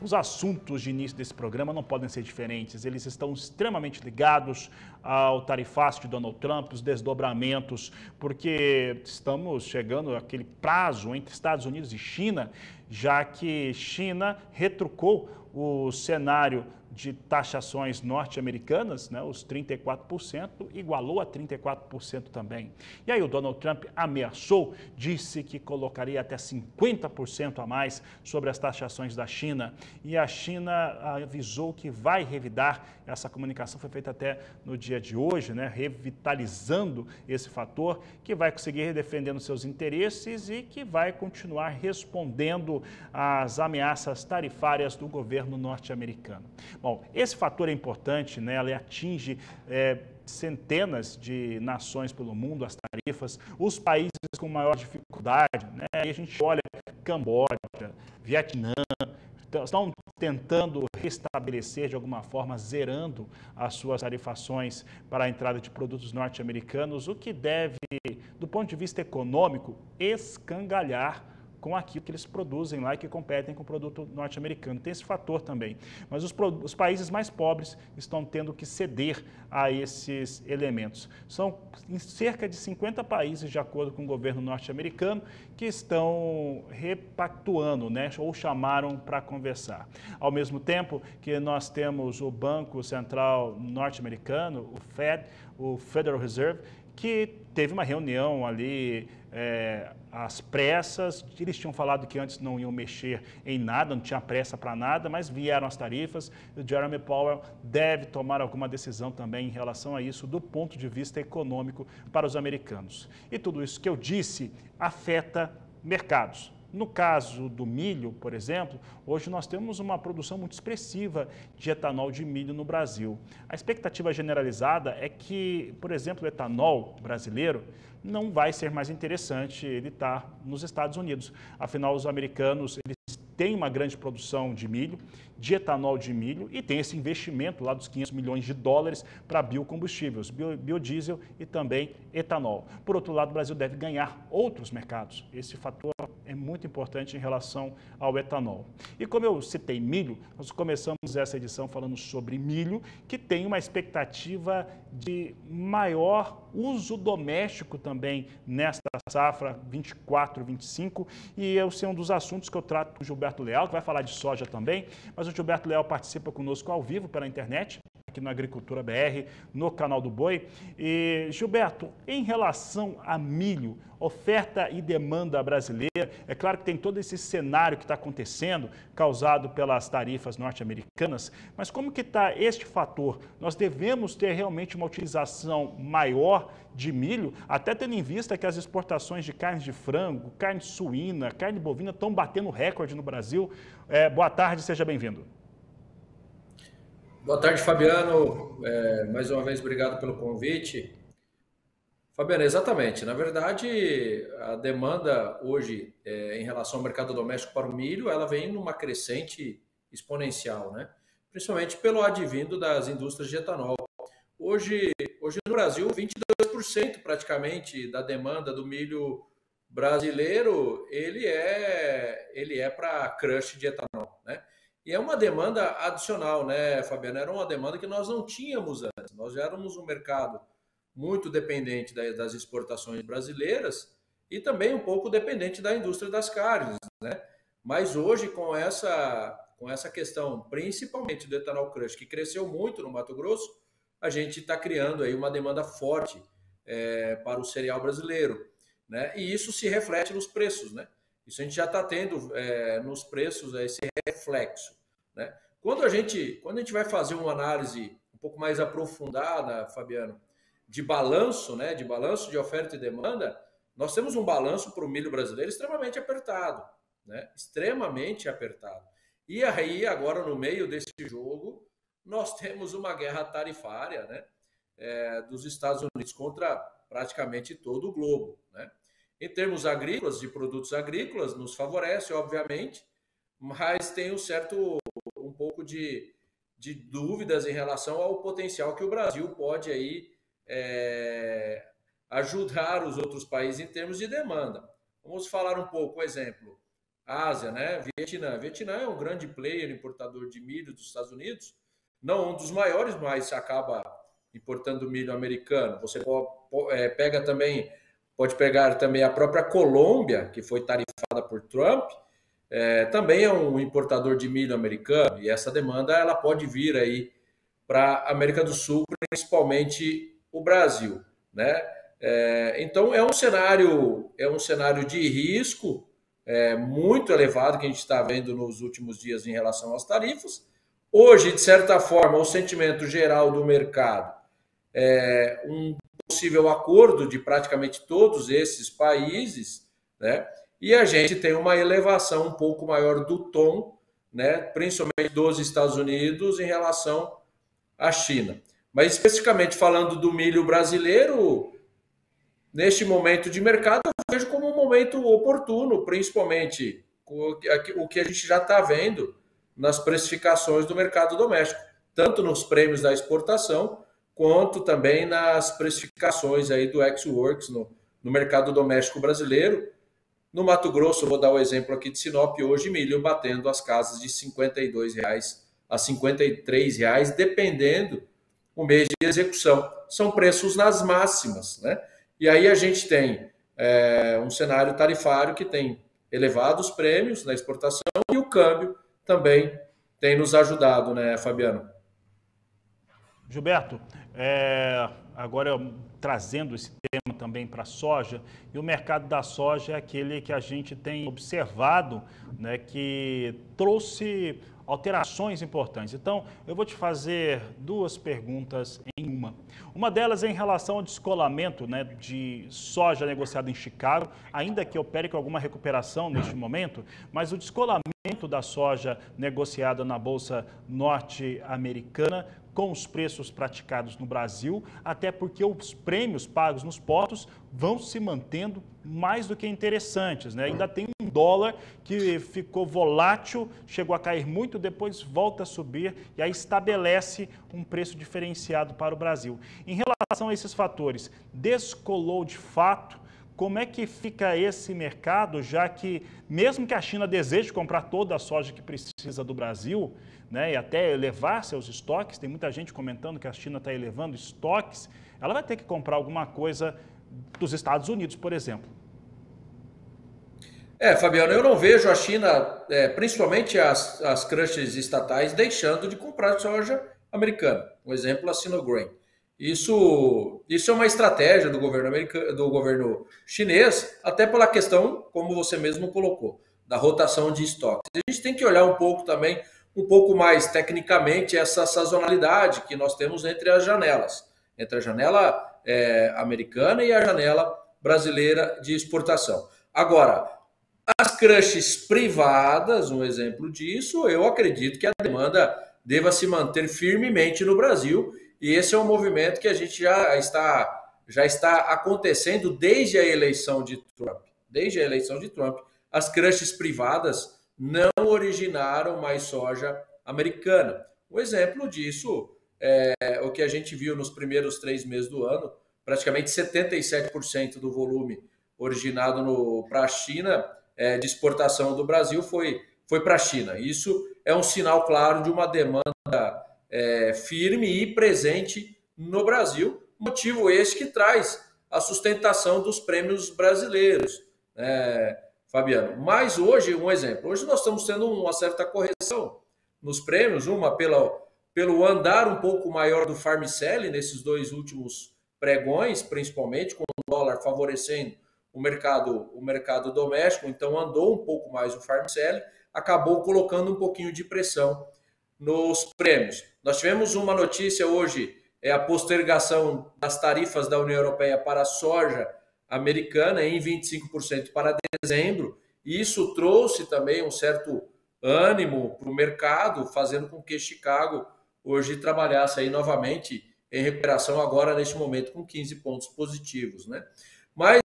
Os assuntos de início desse programa não podem ser diferentes. Eles estão extremamente ligados ao tarifaço de Donald Trump, os desdobramentos, porque estamos chegando àquele prazo entre Estados Unidos e China, já que China retrucou o cenário de taxações norte-americanas, né, os 34%, igualou a 34% também. E aí o Donald Trump ameaçou, disse que colocaria até 50% a mais sobre as taxações da China. E a China avisou que vai revidar, essa comunicação foi feita até no dia de hoje, né, revitalizando esse fator, que vai conseguir defendendo seus interesses e que vai continuar respondendo às ameaças tarifárias do governo norte-americano. Bom, esse fator é importante, né? Ele atinge centenas de nações pelo mundo, as tarifas, os países com maior dificuldade, né? E a gente olha Camboja, Vietnã, estão tentando restabelecer de alguma forma, zerando as suas tarifações para a entrada de produtos norte-americanos, o que deve, do ponto de vista econômico, escangalhar com aquilo que eles produzem lá e que competem com o produto norte-americano. Tem esse fator também. Mas os países mais pobres estão tendo que ceder a esses elementos. São cerca de 50 países, de acordo com o governo norte-americano, que estão repactuando, né, ou chamaram para conversar. Ao mesmo tempo que nós temos o Banco Central norte-americano, o Fed, o Federal Reserve, que teve uma reunião ali às pressas. Eles tinham falado que antes não iam mexer em nada, não tinha pressa para nada, mas vieram as tarifas e o Jerome Powell deve tomar alguma decisão também em relação a isso do ponto de vista econômico para os americanos. E tudo isso que eu disse afeta mercados. No caso do milho, por exemplo, hoje nós temos uma produção muito expressiva de etanol de milho no Brasil. A expectativa generalizada é que, por exemplo, o etanol brasileiro não vai ser mais interessante ele estar nos Estados Unidos. Afinal, os americanos eles têm uma grande produção de milho, de etanol de milho, e tem esse investimento lá dos 500 milhões de dólares para biocombustíveis, biodiesel e também etanol. Por outro lado, o Brasil deve ganhar outros mercados. Esse fator é muito importante em relação ao etanol. E como eu citei milho, nós começamos essa edição falando sobre milho, que tem uma expectativa de maior uso doméstico também nesta safra 24-25, e esse é um dos assuntos que eu trato com o Gilberto Leal, que vai falar de soja também, mas o Gilberto Leal participa conosco ao vivo pela internet, aqui no Agricultura BR, no canal do Boi. E, Gilberto, em relação a milho, oferta e demanda brasileira, é claro que tem todo esse cenário que está acontecendo, causado pelas tarifas norte-americanas, mas como que está este fator? Nós devemos ter realmente uma utilização maior de milho, até tendo em vista que as exportações de carne de frango, carne suína, carne bovina estão batendo recorde no Brasil. Boa tarde, seja bem-vindo. Boa tarde, Fabiano. Mais uma vez, obrigado pelo convite. Fabiano, exatamente. Na verdade, a demanda hoje, em relação ao mercado doméstico para o milho, ela vem numa crescente exponencial, né? Principalmente pelo advindo das indústrias de etanol. Hoje no Brasil, 22% praticamente da demanda do milho brasileiro, ele é para crush de etanol, né? E é uma demanda adicional, né, Fabiano? Era uma demanda que nós não tínhamos antes. Nós já éramos um mercado muito dependente das exportações brasileiras e também um pouco dependente da indústria das carnes, né? Mas hoje, com essa questão, principalmente do etanol crush, que cresceu muito no Mato Grosso, a gente está criando aí uma demanda forte para o cereal brasileiro, né? E isso se reflete nos preços, né? Isso a gente já está tendo nos preços esse reflexo, né? Quando a gente vai fazer uma análise um pouco mais aprofundada, Fabiano, de balanço, né? De balanço de oferta e demanda, nós temos um balanço para o milho brasileiro extremamente apertado, né? Extremamente apertado. E aí, agora, no meio desse jogo, nós temos uma guerra tarifária, né? Dos Estados Unidos contra praticamente todo o globo, né? Em termos agrícolas, de produtos agrícolas, nos favorece, obviamente, mas tem um pouco de dúvidas em relação ao potencial que o Brasil pode aí ajudar os outros países em termos de demanda. Vamos falar um pouco, exemplo, Ásia, né? Vietnã. Vietnã é um grande player importador de milho dos Estados Unidos, não um dos maiores, mas acaba importando milho americano. Você pega também, pode pegar também a própria Colômbia, que foi tarifada por Trump, também é um importador de milho americano, e essa demanda ela pode vir aí para a América do Sul, principalmente o Brasil, né? Então é um cenário de risco muito elevado que a gente está vendo nos últimos dias em relação às tarifas. Hoje, de certa forma, o sentimento geral do mercado é um possível acordo de praticamente todos esses países, né? E a gente tem uma elevação um pouco maior do tom, né? Principalmente dos Estados Unidos em relação à China. Mas especificamente falando do milho brasileiro, neste momento de mercado, eu vejo como um momento oportuno, principalmente o que a gente já está vendo nas precificações do mercado doméstico, tanto nos prêmios da exportação, quanto também nas precificações aí do ex-works no mercado doméstico brasileiro. No Mato Grosso, vou dar o exemplo aqui de Sinop, hoje milho batendo as casas de R$ 52 a R$ 53, dependendo o mês de execução. São preços nas máximas, né? E aí a gente tem um cenário tarifário que tem elevados prêmios na exportação e o câmbio também tem nos ajudado, né, Fabiano? Gilberto, agora trazendo esse tema também para a soja, e o mercado da soja é aquele que a gente tem observado, né, que trouxe alterações importantes. Então, eu vou te fazer duas perguntas em uma. Uma delas é em relação ao descolamento, né, de soja negociada em Chicago, ainda que opere com alguma recuperação neste momento, mas o descolamento da soja negociada na Bolsa Norte-Americana com os preços praticados no Brasil, até porque os prêmios pagos nos portos vão se mantendo mais do que interessantes, né? Ainda tem um dólar que ficou volátil, chegou a cair muito, depois volta a subir e aí estabelece um preço diferenciado para o Brasil. Em relação a esses fatores, descolou de fato? Como é que fica esse mercado, já que mesmo que a China deseje comprar toda a soja que precisa do Brasil, né, e até elevar seus estoques, tem muita gente comentando que a China está elevando estoques, ela vai ter que comprar alguma coisa dos Estados Unidos, por exemplo. Fabiano, eu não vejo a China, principalmente as crushes estatais, deixando de comprar soja americana. Um exemplo, a Sinograin. Isso é uma estratégia do governo americano, do governo chinês, até pela questão, como você mesmo colocou, da rotação de estoques. A gente tem que olhar um pouco também, um pouco mais tecnicamente, essa sazonalidade que nós temos entre as janelas, entre a janela americana e a janela brasileira de exportação. Agora, as crushes privadas, um exemplo disso, eu acredito que a demanda deva se manter firmemente no Brasil, e esse é um movimento que a gente já está acontecendo desde a eleição de Trump. Desde a eleição de Trump, as crushes privadas não originaram mais soja americana. Um exemplo disso é o que a gente viu nos primeiros 3 meses do ano, praticamente 77% do volume originado para a China de exportação do Brasil foi para a China. Isso é um sinal claro de uma demanda firme e presente no Brasil, motivo esse que traz a sustentação dos prêmios brasileiros, Fabiano. Mas hoje, um exemplo, hoje nós estamos tendo uma certa correção nos prêmios, uma pelo andar um pouco maior do farm selling nesses 2 últimos pregões, principalmente com o dólar favorecendo o mercado doméstico, então andou um pouco mais o farm selling, acabou colocando um pouquinho de pressão nos prêmios. Nós tivemos uma notícia hoje, a postergação das tarifas da União Europeia para a soja americana em 25% para dezembro, e isso trouxe também um certo ânimo para o mercado, fazendo com que Chicago hoje trabalhasse aí novamente em recuperação agora neste momento com 15 pontos positivos, né? Mas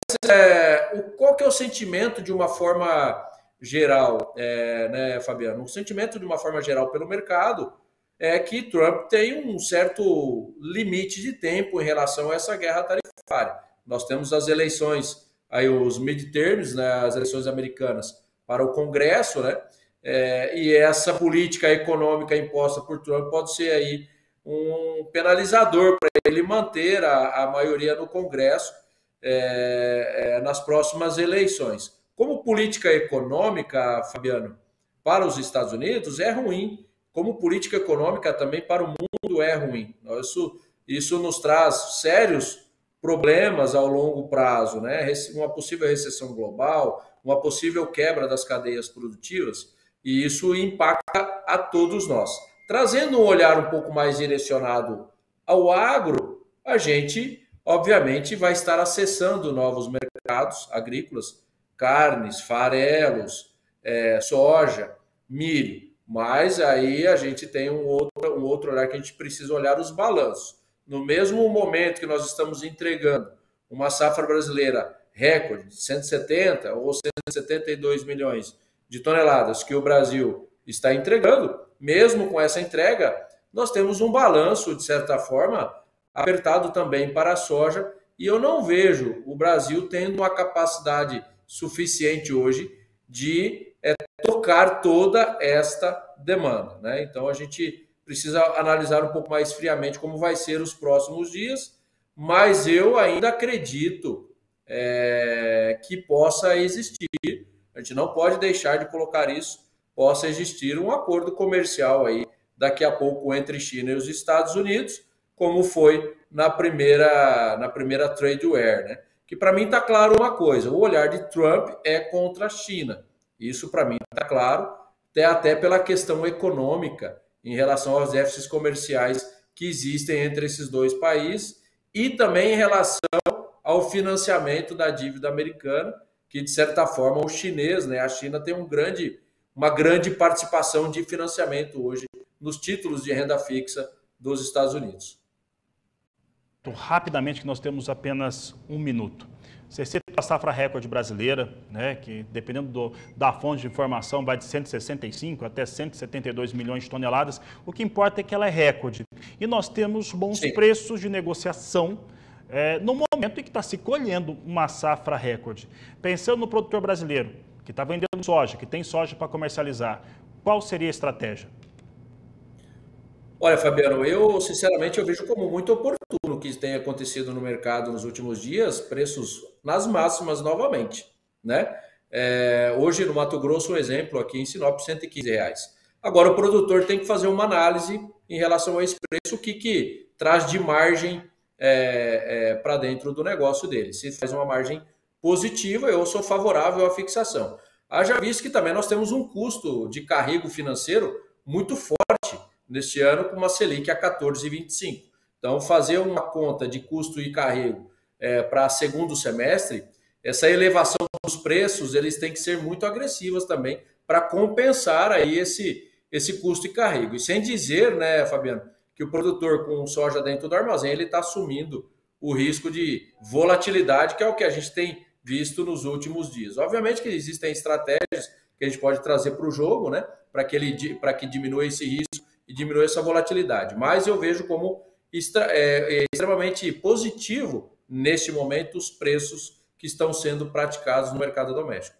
qual que é o sentimento de uma forma geral, né, Fabiano? O sentimento de uma forma geral pelo mercado é que Trump tem um certo limite de tempo em relação a essa guerra tarifária. Nós temos as eleições, aí os midterms, né, as eleições americanas, para o Congresso, né? E essa política econômica imposta por Trump pode ser aí um penalizador para ele manter a maioria no Congresso nas próximas eleições. Como política econômica, Fabiano, para os Estados Unidos é ruim, como política econômica também para o mundo é ruim. Isso nos traz sérios problemas ao longo prazo, né? Uma possível recessão global, uma possível quebra das cadeias produtivas, e isso impacta a todos nós. Trazendo um olhar um pouco mais direcionado ao agro, a gente, obviamente, vai estar acessando novos mercados agrícolas, carnes, farelos, soja, milho. Mas aí a gente tem um outro olhar que a gente precisa olhar os balanços. No mesmo momento que nós estamos entregando uma safra brasileira recorde de 170 ou 172 milhões de toneladas que o Brasil está entregando, mesmo com essa entrega, nós temos um balanço, de certa forma, apertado também para a soja, e eu não vejo o Brasil tendo uma capacidade suficiente hoje de tocar toda esta demanda, né? Então a gente precisa analisar um pouco mais friamente como vai ser os próximos dias, mas eu ainda acredito que possa existir, a gente não pode deixar de colocar isso, possa existir um acordo comercial aí daqui a pouco entre China e os Estados Unidos, como foi na primeira trade war, né? Que para mim está claro uma coisa, o olhar de Trump é contra a China, isso para mim está claro, até pela questão econômica em relação aos déficits comerciais que existem entre esses dois países e também em relação ao financiamento da dívida americana, que de certa forma o chinês, né, a China tem uma grande participação de financiamento hoje nos títulos de renda fixa dos Estados Unidos. Rapidamente, que nós temos apenas um minuto. Você cita a safra recorde brasileira, né, que dependendo da fonte de informação vai de 165 até 172 milhões de toneladas. O que importa é que ela é recorde. E nós temos bons preços de negociação no momento em que está se colhendo uma safra recorde. Pensando no produtor brasileiro, que está vendendo soja, que tem soja para comercializar, qual seria a estratégia? Olha, Fabiano, sinceramente eu vejo como muito oportuno o que tem acontecido no mercado nos últimos dias, preços nas máximas novamente, né? Hoje no Mato Grosso, um exemplo, aqui em Sinop, R$115. Agora o produtor tem que fazer uma análise em relação a esse preço, o que traz de margem para dentro do negócio dele. Se faz uma margem positiva, eu sou favorável à fixação. Haja visto que também nós temos um custo de carrego financeiro muito forte neste ano, com uma Selic a 14,25. Então, fazer uma conta de custo e carrego para segundo semestre, essa elevação dos preços, eles têm que ser muito agressivas também para compensar aí esse custo e carrego. E sem dizer, né, Fabiano, que o produtor com soja dentro do armazém, ele está assumindo o risco de volatilidade, que é o que a gente tem visto nos últimos dias. Obviamente que existem estratégias que a gente pode trazer para o jogo, né, para que diminua esse risco e diminua essa volatilidade. Mas eu vejo como extremamente positivo, neste momento, os preços que estão sendo praticados no mercado doméstico.